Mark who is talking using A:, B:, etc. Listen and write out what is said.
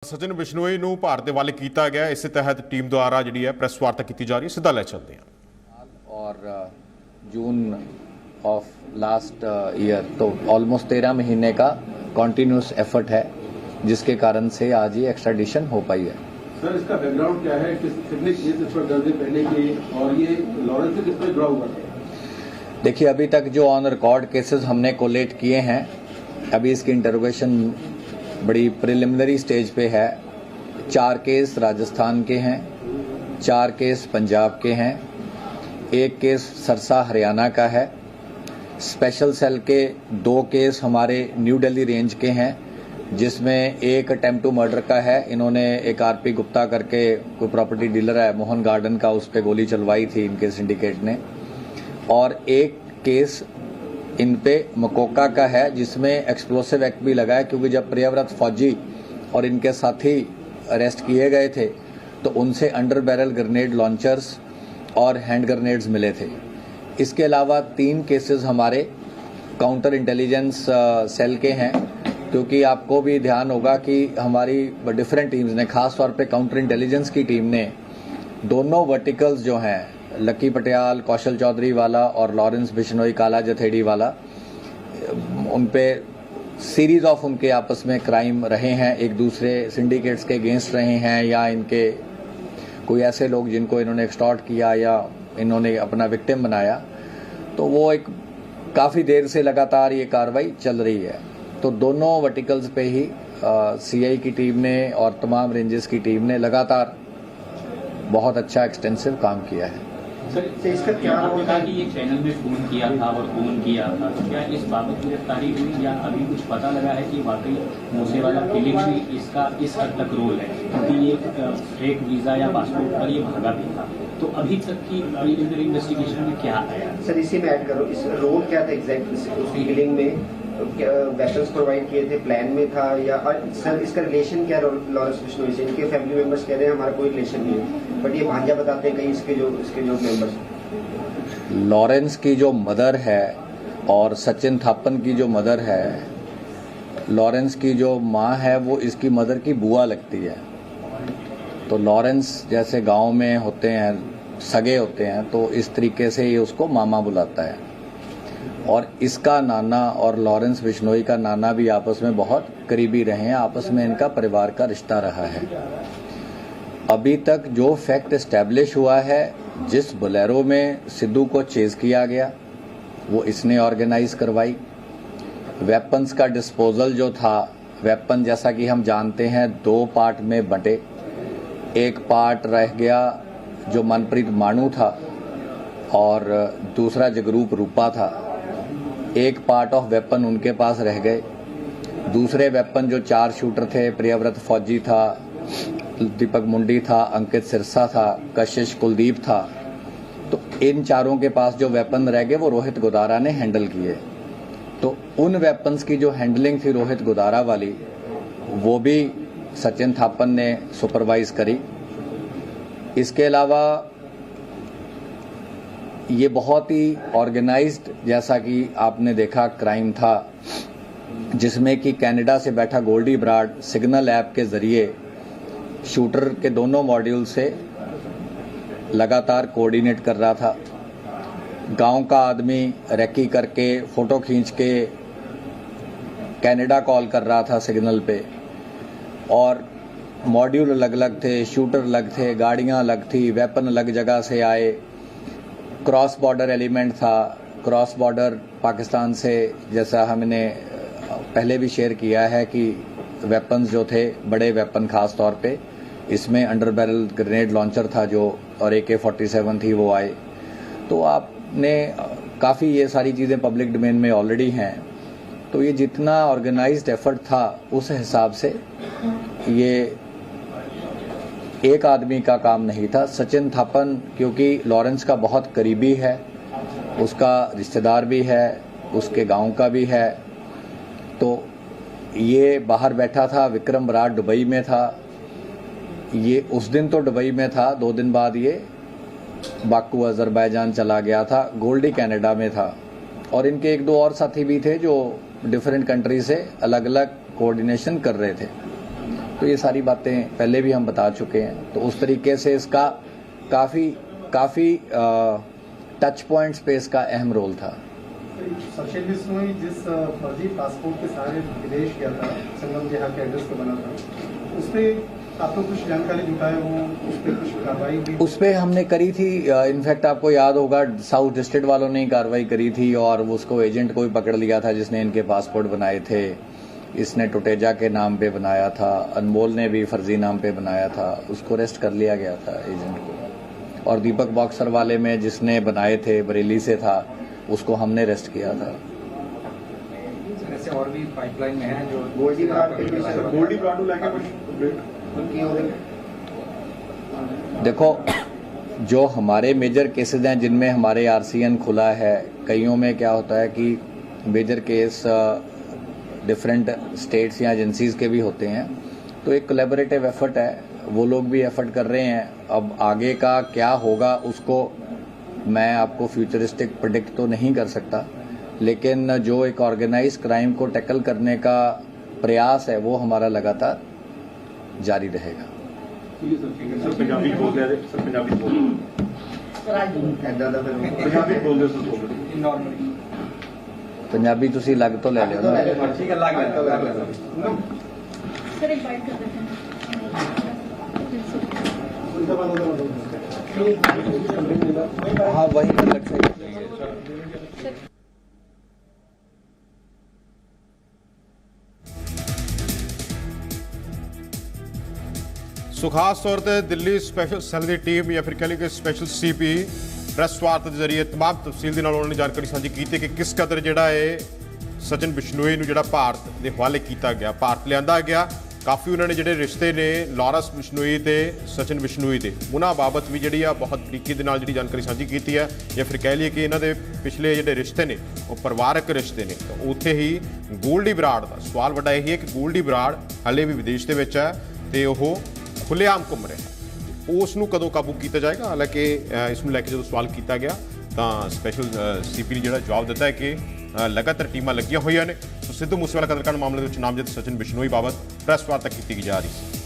A: सचिन बिश्नोई ਨੂੰ ਭਾਰਤ ਦੇ ਵਾਲੇ ਕੀਤਾ ਗਿਆ। ਇਸੇ ਤਹਿਤ ਟੀਮ ਦੁਆਰਾ ਜਿਹੜੀ ਹੈ ਪ੍ਰੈਸ ਵਾਰਤਾ ਕੀਤੀ ਜਾ ਰਹੀ ਹੈ। ਸਿੱਧਾ ਲੈ ਚੱਲਦੇ ਹਾਂ।
B: और जून ऑफ लास्ट ईयर तो ऑलमोस्ट 13 महीने का कॉन्टिन्यूस एफर्ट है, जिसके कारण से आज ये एक्स्ट्राडिशन हो पाई है।
C: सर, इसका बैकग्राउंड क्या है? कितने केस इस पर दर्ज पहले के और ये लॉरेंस से किस पे जुड़ा हुआ है?
B: देखिए, अभी तक जो ऑन रिकॉर्ड केसेस हमने कोलेट किए हैं, अभी इसकी इंटरोगेशन बड़ी प्रिलिमिनरी स्टेज पे है। 4 केस राजस्थान के हैं, 4 केस पंजाब के हैं, 1 केस सरसा हरियाणा का है। स्पेशल सेल के 2 केस हमारे न्यू दिल्ली रेंज के हैं, जिसमें एक अटेम्प्ट टू मर्डर का है। इन्होंने एक आरपी गुप्ता करके कोई प्रॉपर्टी डीलर है मोहन गार्डन का, उस पर गोली चलवाई थी इनके सिंडिकेट ने। और एक केस इन पे मकोका का है, जिसमें एक्सप्लोसिव एक्ट भी लगा है, क्योंकि जब प्रियव्रत फौजी और इनके साथी अरेस्ट किए गए थे तो उनसे अंडर बैरल ग्रेनेड लॉन्चर्स और हैंड ग्रेनेड्स मिले थे। इसके अलावा 3 केसेस हमारे काउंटर इंटेलिजेंस सेल के हैं, क्योंकि आपको भी ध्यान होगा कि हमारी डिफरेंट टीम्स ने, खास तौर पे काउंटर इंटेलिजेंस की टीम ने दोनों वर्टिकल्स जो हैं, लकी पटियाल कौशल चौधरी वाला और लॉरेंस बिश्नोई काला जथेड़ी वाला, उन पे सीरीज ऑफ उनके आपस में क्राइम रहे हैं, एक दूसरे सिंडिकेट्स के अगेंस्ट रहे हैं, या इनके कोई ऐसे लोग जिनको इन्होंने एक्सटॉर्ट किया या इन्होंने अपना विक्टिम बनाया। तो वो एक काफ़ी देर से लगातार ये कार्रवाई चल रही है। तो दोनों वर्टिकल्स पे ही सीआई की टीम ने और तमाम रेंजेस की टीम ने लगातार बहुत अच्छा एक्सटेंसिव काम किया है।
D: सर, इसका क्या होगा कि ये चैनल में फोन किया था और फोन किया था, तो क्या इस बाबत गिरफ्तारी हुई या अभी कुछ पता लगा है कि वाकई मूसेवाला किलिंग में इसका इस हद तक रोल है? क्योंकि ये फेक वीजा या पासपोर्ट पर ये भागा भी था। तो अभी तक की प्रीलिमिनरी इन्वेस्टिगेशन में क्या आया?
E: सर, इसी में ऐड करो, इस रोल क्या था एग्जैक्ट उसकी किलिंग में? वेपन्स प्रोवाइड किए थे, प्लान में था, या सर इसका रिलेशन क्या लॉरेंस बिश्नोई से? इनके फैमिली मेंबर्स कह रहे हैं हमारा कोई रिलेशन नहीं है, बट ये भांजा बताते हैं कहीं इसके जो मेंबर्स।
B: लॉरेंस की जो मदर है और सचिन थापन की जो मदर है, लॉरेंस की जो माँ है, वो इसकी मदर की बुआ लगती है। तो लॉरेंस जैसे गांव में होते हैं, सगे होते हैं, तो इस तरीके से ये उसको मामा बुलाता है। और इसका नाना और लॉरेंस बिश्नोई का नाना भी आपस में बहुत करीबी रहे हैं, आपस में इनका परिवार का रिश्ता रहा है। अभी तक जो फैक्ट एस्टैब्लिश हुआ है, जिस बोलेरो में सिद्धू को चेज किया गया वो इसने ऑर्गेनाइज करवाई। वेपन्स का डिस्पोजल जो था, वेपन जैसा कि हम जानते हैं 2 पार्ट में बंटे। एक पार्ट रह गया जो मनप्रीत मानू था और दूसरा जगरूप रूपा था। एक पार्ट ऑफ वेपन उनके पास रह गए। दूसरे वेपन जो 4 शूटर थे, प्रियव्रत फौजी था, दीपक मुंडी था, अंकित सिरसा था, कशिश कुलदीप था, तो इन चारों के पास जो वेपन रह गए वो रोहित गोदारा ने हैंडल किए। तो उन वेपन्स की जो हैंडलिंग थी रोहित गोदारा वाली, वो भी सचिन थापन ने सुपरवाइज करी। इसके अलावा ये बहुत ही ऑर्गेनाइज्ड, जैसा कि आपने देखा, क्राइम था, जिसमें कि कनाडा से बैठा गोल्डी ब्राड सिग्नल ऐप के जरिए शूटर के दोनों मॉड्यूल से लगातार कोऑर्डिनेट कर रहा था। गांव का आदमी रेकी करके फोटो खींच के कनाडा कॉल कर रहा था सिग्नल पे, और मॉड्यूल अलग अलग थे, शूटर अलग थे, गाड़ियां अलग थी, वेपन अलग जगह से आए। क्रॉस बॉर्डर एलिमेंट था, क्रॉस बॉर्डर पाकिस्तान से, जैसा हमने पहले भी शेयर किया है कि वेपन्स जो थे, बड़े वेपन खास तौर पे, इसमें अंडर बैरल ग्रेनेड लॉन्चर था जो, और AK-47 थी, वो आए। तो आपने काफ़ी ये सारी चीज़ें पब्लिक डोमेन में ऑलरेडी हैं। तो ये जितना ऑर्गेनाइज्ड एफर्ट था, उस हिसाब से ये एक आदमी का काम नहीं था। सचिन थापन, क्योंकि लॉरेंस का बहुत करीबी है, उसका रिश्तेदार भी है, उसके गांव का भी है, तो ये बाहर बैठा था। विक्रम बराड़ दुबई में था, ये उस दिन तो दुबई में था, 2 दिन बाद ये बाकू अजरबैजान चला गया था। गोल्डी कनाडा में था, और इनके 1-2 और साथी भी थे जो डिफरेंट कंट्री से अलग अलग कोऑर्डिनेशन कर रहे थे। तो ये सारी बातें पहले भी हम बता चुके हैं। तो उस तरीके से इसका काफ़ी टच पॉइंट्स पे इसका अहम रोल था।
F: सचिन बिश्नोई जिस फर्जी पासपोर्ट के सहारे विदेश गया था, संगम जहाँ के एड्रेस पे बना था, उस पर आप लोग कुछ जानकारी जुटाए हो, उस पर कुछ कार्रवाई भी? उस
B: पर हमने करी थी। इनफैक्ट आपको याद होगा साउथ डिस्ट्रिक्ट वालों ने कार्रवाई करी थी और उसको एजेंट को भी पकड़ लिया था जिसने इनके पासपोर्ट बनाए थे। इसने टुटेजा के नाम पे बनाया था, अनमोल ने भी फर्जी नाम पे बनाया था, उसको अरेस्ट कर लिया गया था एजेंट को। और दीपक बॉक्सर वाले में जिसने बनाए थे, बरेली से था, उसको हमने अरेस्ट किया था।
F: ऐसे और भी पाइपलाइन में है जो
C: गोल्डी प्लाटू लेके कुछ
B: देखो, जो हमारे मेजर केसेस हैं जिनमें हमारे आरसीएन खुला है, कईयों में क्या होता है कि मेजर केस डिफरेंट स्टेट्स या एजेंसीज के भी होते हैं, तो एक कोलैबोरेटिव एफर्ट है, वो लोग भी एफर्ट कर रहे हैं। अब आगे का क्या होगा उसको मैं आपको फ्यूचरिस्टिक प्रेडिक्ट तो नहीं कर सकता, लेकिन जो एक ऑर्गेनाइज क्राइम को टैकल करने का प्रयास है वो हमारा लगातार जारी रहेगा।
C: सर पंजाबी बोल रहे हैं, सर पंजाबी बोल रहे
B: पंजाबी तुसी लग तो ले लियो ना।
C: ठीक है, लग
G: सर एक बाइट कर देते हैं।
B: हाँ वही पर लग सकता है।
A: ਸੋ ਖਾਸ ਤੌਰ ਤੇ ਦਿੱਲੀ ਸਪੈਸ਼ਲ ਸੈੱਲ ਦੀ ਟੀਮ ਜਾਂ ਫਿਰ ਕਹਿ ਲਈਏ ਕਿ ਸਪੈਸ਼ਲ ਸੀਪੀ ਪ੍ਰੈਸ ਵਾਰਤਾ ਦੇ ਜ਼ਰੀਏ ਤਮਾਮ ਤਫਸੀਲ ਦੇ ਨਾਲ ਉਹਨਾਂ ਨੇ ਜਾਣਕਾਰੀ ਸਾਂਝੀ ਕੀਤੀ ਕਿ ਕਿਸ ਕਦਰ ਜਿਹੜਾ ਇਹ ਸਚਿਨ ਬਿਸ਼ਨੋਈ ਨੂੰ ਜਿਹੜਾ ਭਾਰਤ ਦੇ ਹਵਾਲੇ ਕੀਤਾ ਗਿਆ, ਭਾਰਤ ਲਿਆਂਦਾ ਗਿਆ। ਕਾਫੀ ਉਹਨਾਂ ਨੇ ਜਿਹੜੇ ਰਿਸ਼ਤੇ ਨੇ ਲਾਰੈਂਸ ਬਿਸ਼ਨੋਈ ਤੇ ਸਚਿਨ ਬਿਸ਼ਨੋਈ ਦੇ, ਉਹਨਾਂ ਬਾਬਤ ਵੀ ਜਿਹੜੀ ਆ ਬਹੁਤ ਤਰੀਕੇ ਦੇ ਨਾਲ ਜਿਹੜੀ ਜਾਣਕਾਰੀ ਸਾਂਝੀ ਕੀਤੀ ਹੈ। ਜਾਂ ਫਿਰ ਕਹਿ ਲਈਏ ਕਿ ਇਹਨਾਂ ਦੇ ਪਿਛਲੇ ਜਿਹੜੇ ਰਿਸ਼ਤੇ ਨੇ ਉਹ ਪਰਿਵਾਰਕ ਰਿਸ਼ਤੇ ਨੇ। ਤਾਂ ਉੱਥੇ ਹੀ ਗੋਲਡੀ ਬਰਾੜ ਦਾ ਸਵਾਲ ਵੱਡਾ ਇਹ ਹੈ ਕਿ ਗੋਲਡੀ ਬਰਾੜ ਹਾਲੇ ਵੀ ਵਿਦੇਸ਼ ਦੇ ਵਿੱਚ ਹੈ ਤੇ ਉਹ ਖੁੱਲ੍ਹੇਆਮ ਘੁੰਮ ਰਿਹਾ, ਉਸ ਨੂੰ ਕਦੋਂ ਕਾਬੂ ਕੀਤਾ ਜਾਏਗਾ। ਹਾਲਾਂਕਿ ਇਸ ਨੂੰ ਲੈ ਕੇ ਜਦੋਂ ਸਵਾਲ ਕੀਤਾ ਗਿਆ ਤਾਂ ਸਪੈਸ਼ਲ ਸੀਪੀ ਨੇ ਜਿਹੜਾ ਜਵਾਬ ਦਿੱਤਾ ਹੈ ਕਿ ਲਗਾਤਾਰ ਟੀਮਾਂ ਲੱਗੀਆਂ ਹੋਈਆਂ ਨੇ। ਸੋ ਸਿੱਧੂ ਮੂਸੇਵਾਲਾ ਕਤਲकांड ਮਾਮਲੇ ਦੇ ਵਿੱਚ ਨਾਮਜ਼ਦ ਸਚਿਨ ਬਿਸ਼ਨੋਈ ਬਾਬਤ ਪ੍ਰੈਸ ਵਾਰਤਾ ਕੀਤੀ ਜਾ ਰਹੀ ਸੀ।